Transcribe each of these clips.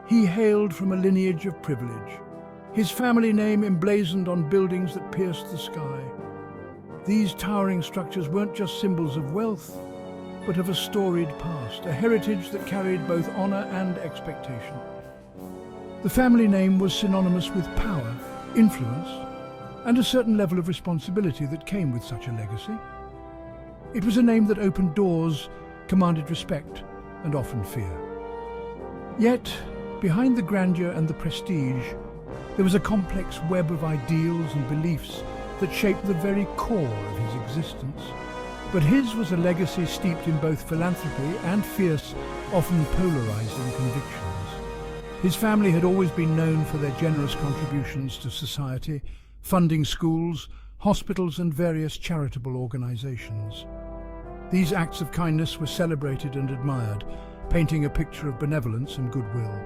He hailed from a lineage of privilege, his family name emblazoned on buildings that pierced the sky. These towering structures weren't just symbols of wealth, but of a storied past, a heritage that carried both honor and expectation. The family name was synonymous with power, influence, and a certain level of responsibility that came with such a legacy. It was a name that opened doors, commanded respect, and often fear. Yet, behind the grandeur and the prestige, there was a complex web of ideals and beliefs that shaped the very core of his existence. But his was a legacy steeped in both philanthropy and fierce, often polarizing convictions. His family had always been known for their generous contributions to society, funding schools, hospitals, and various charitable organizations. These acts of kindness were celebrated and admired, painting a picture of benevolence and goodwill.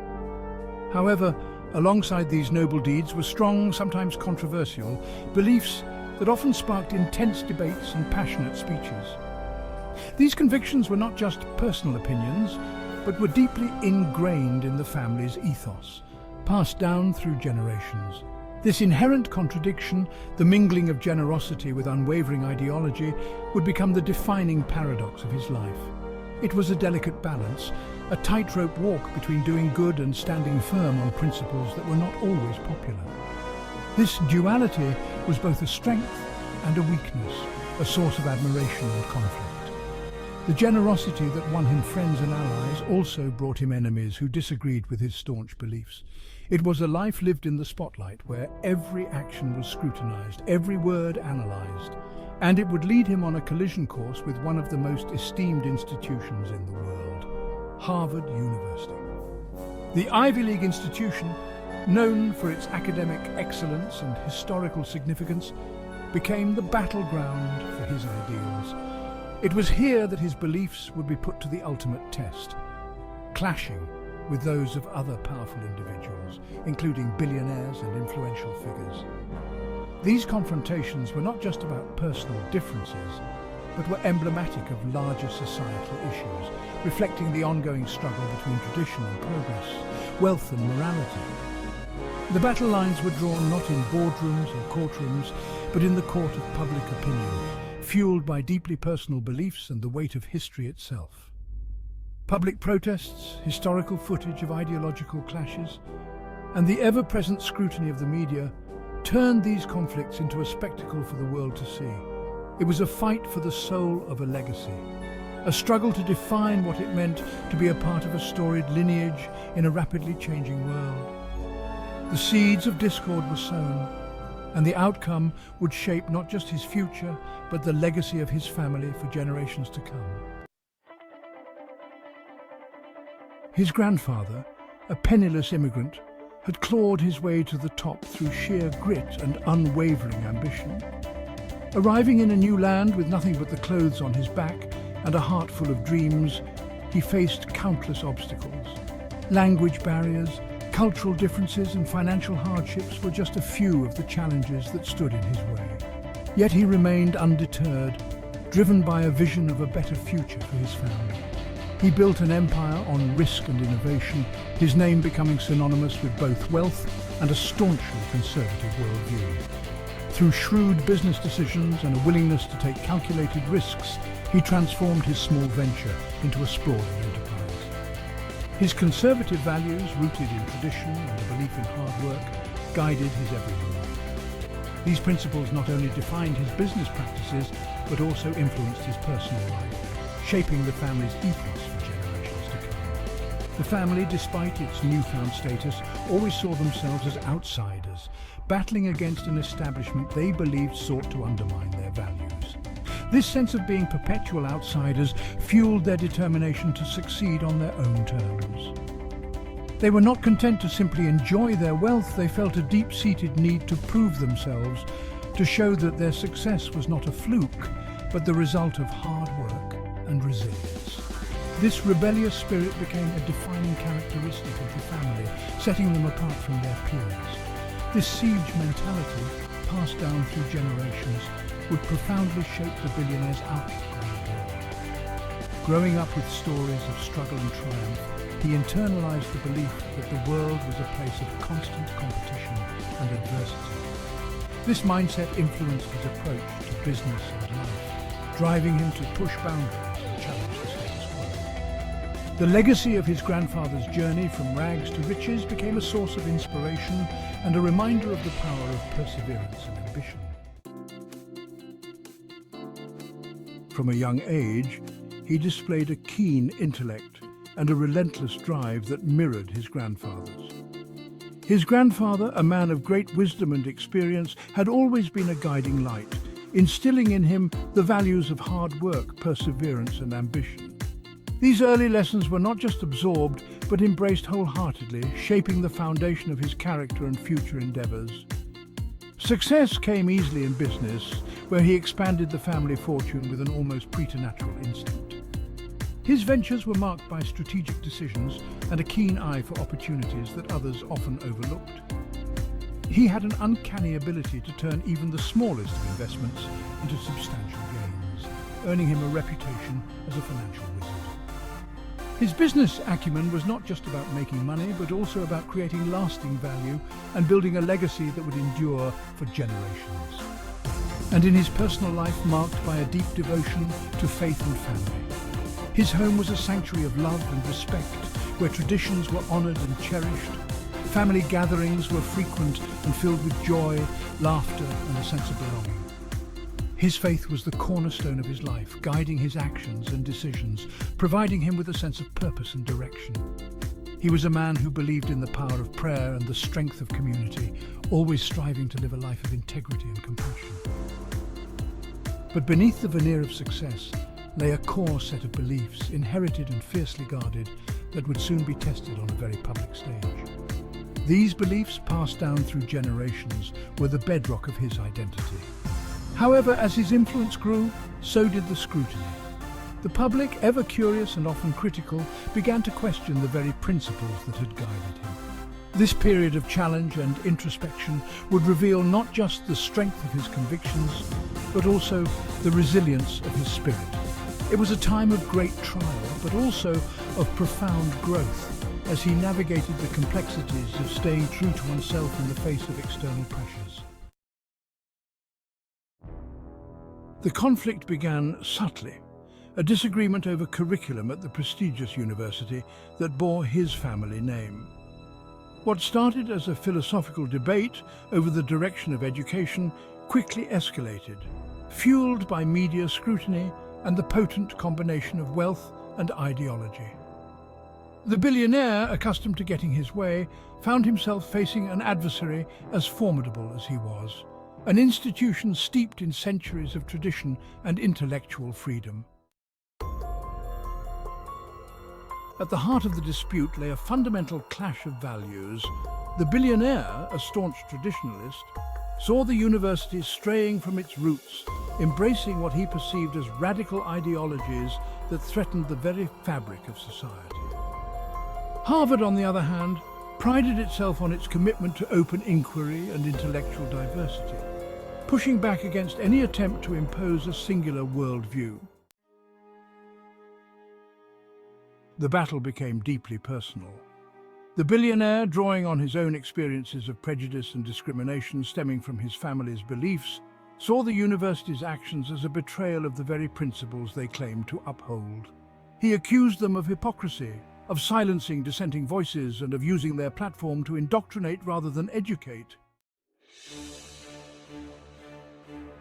However, alongside these noble deeds were strong, sometimes controversial, beliefs that often sparked intense debates and passionate speeches. These convictions were not just personal opinions, but were deeply ingrained in the family's ethos, passed down through generations. This inherent contradiction, the mingling of generosity with unwavering ideology, would become the defining paradox of his life. It was a delicate balance, a tightrope walk between doing good and standing firm on principles that were not always popular. This duality was both a strength and a weakness, a source of admiration and conflict. The generosity that won him friends and allies also brought him enemies who disagreed with his staunch beliefs. It was a life lived in the spotlight where every action was scrutinized, every word analyzed, and it would lead him on a collision course with one of the most esteemed institutions in the world, Harvard University. The Ivy League institution, known for its academic excellence and historical significance, became the battleground for his ideals. It was here that his beliefs would be put to the ultimate test, clashing with those of other powerful individuals, including billionaires and influential figures. These confrontations were not just about personal differences, but were emblematic of larger societal issues, reflecting the ongoing struggle between tradition and progress, wealth and morality. The battle lines were drawn not in boardrooms or courtrooms, but in the court of public opinion, fueled by deeply personal beliefs and the weight of history itself. Public protests, historical footage of ideological clashes, and the ever-present scrutiny of the media turned these conflicts into a spectacle for the world to see. It was a fight for the soul of a legacy, a struggle to define what it meant to be a part of a storied lineage in a rapidly changing world. The seeds of discord were sown, and the outcome would shape not just his future, but the legacy of his family for generations to come. His grandfather, a penniless immigrant, had clawed his way to the top through sheer grit and unwavering ambition. Arriving in a new land with nothing but the clothes on his back and a heart full of dreams, he faced countless obstacles. Language barriers, cultural differences and financial hardships were just a few of the challenges that stood in his way. Yet he remained undeterred, driven by a vision of a better future for his family. He built an empire on risk and innovation, his name becoming synonymous with both wealth and a staunchly conservative worldview. Through shrewd business decisions and a willingness to take calculated risks, he transformed his small venture into a sprawling enterprise. His conservative values, rooted in tradition and a belief in hard work, guided his everyday life. These principles not only defined his business practices, but also influenced his personal life, shaping the family's ethos for generations to come. The family, despite its newfound status, always saw themselves as outsiders, battling against an establishment they believed sought to undermine their values. This sense of being perpetual outsiders fueled their determination to succeed on their own terms. They were not content to simply enjoy their wealth, they felt a deep-seated need to prove themselves, to show that their success was not a fluke, but the result of hard work and resilience. This rebellious spirit became a defining characteristic of the family, setting them apart from their peers. This siege mentality, passed down through generations, would profoundly shape the billionaire's outlook on the world. Growing up with stories of struggle and triumph, he internalized the belief that the world was a place of constant competition and adversity. This mindset influenced his approach to business and life, driving him to push boundaries and challenge the status quo. The legacy of his grandfather's journey from rags to riches became a source of inspiration and a reminder of the power of perseverance and ambition. From a young age, he displayed a keen intellect and a relentless drive that mirrored his grandfather's. His grandfather, a man of great wisdom and experience, had always been a guiding light, instilling in him the values of hard work, perseverance, and ambition. These early lessons were not just absorbed, but embraced wholeheartedly, shaping the foundation of his character and future endeavors. Success came easily in business, where he expanded the family fortune with an almost preternatural instinct. His ventures were marked by strategic decisions and a keen eye for opportunities that others often overlooked. He had an uncanny ability to turn even the smallest of investments into substantial gains, earning him a reputation as a financial wizard. His business acumen was not just about making money, but also about creating lasting value and building a legacy that would endure for generations. And in his personal life, marked by a deep devotion to faith and family. His home was a sanctuary of love and respect, where traditions were honored and cherished. Family gatherings were frequent and filled with joy, laughter, and a sense of belonging. His faith was the cornerstone of his life, guiding his actions and decisions, providing him with a sense of purpose and direction. He was a man who believed in the power of prayer and the strength of community, always striving to live a life of integrity and compassion. But beneath the veneer of success lay a core set of beliefs, inherited and fiercely guarded, that would soon be tested on a very public stage. These beliefs, passed down through generations, were the bedrock of his identity. However, as his influence grew, so did the scrutiny. The public, ever curious and often critical, began to question the very principles that had guided him. This period of challenge and introspection would reveal not just the strength of his convictions, but also the resilience of his spirit. It was a time of great trial, but also of profound growth, as he navigated the complexities of staying true to oneself in the face of external pressures. The conflict began subtly, a disagreement over curriculum at the prestigious university that bore his family name. What started as a philosophical debate over the direction of education quickly escalated, fueled by media scrutiny and the potent combination of wealth and ideology. The billionaire, accustomed to getting his way, found himself facing an adversary as formidable as he was, an institution steeped in centuries of tradition and intellectual freedom. At the heart of the dispute lay a fundamental clash of values. The billionaire, a staunch traditionalist, saw the university straying from its roots, embracing what he perceived as radical ideologies that threatened the very fabric of society. Harvard, on the other hand, prided itself on its commitment to open inquiry and intellectual diversity, pushing back against any attempt to impose a singular worldview. The battle became deeply personal. The billionaire, drawing on his own experiences of prejudice and discrimination stemming from his family's beliefs, saw the university's actions as a betrayal of the very principles they claimed to uphold. He accused them of hypocrisy, of silencing dissenting voices, and of using their platform to indoctrinate rather than educate.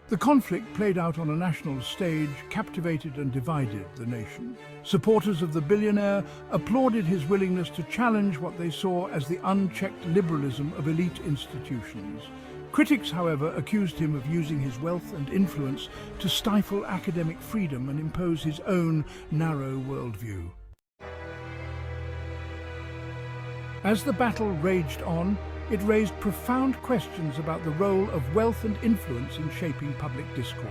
The conflict, played out on a national stage, captivated and divided the nation. Supporters of the billionaire applauded his willingness to challenge what they saw as the unchecked liberalism of elite institutions. Critics, however, accused him of using his wealth and influence to stifle academic freedom and impose his own narrow worldview. As the battle raged on, it raised profound questions about the role of wealth and influence in shaping public discourse.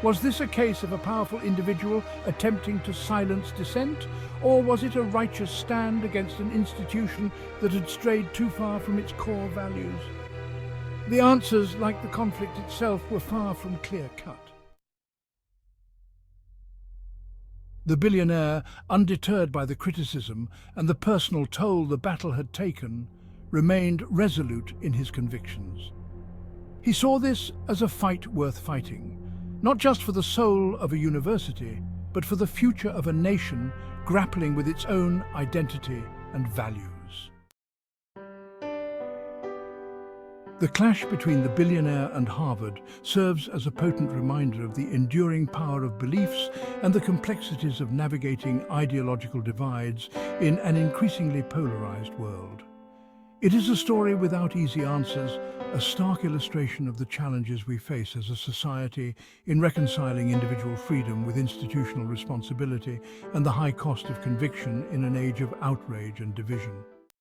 Was this a case of a powerful individual attempting to silence dissent, or was it a righteous stand against an institution that had strayed too far from its core values? The answers, like the conflict itself, were far from clear-cut. The billionaire, undeterred by the criticism and the personal toll the battle had taken, remained resolute in his convictions. He saw this as a fight worth fighting, not just for the soul of a university, but for the future of a nation grappling with its own identity and values. The clash between the billionaire and Harvard serves as a potent reminder of the enduring power of beliefs and the complexities of navigating ideological divides in an increasingly polarized world. It is a story without easy answers, a stark illustration of the challenges we face as a society in reconciling individual freedom with institutional responsibility and the high cost of conviction in an age of outrage and division.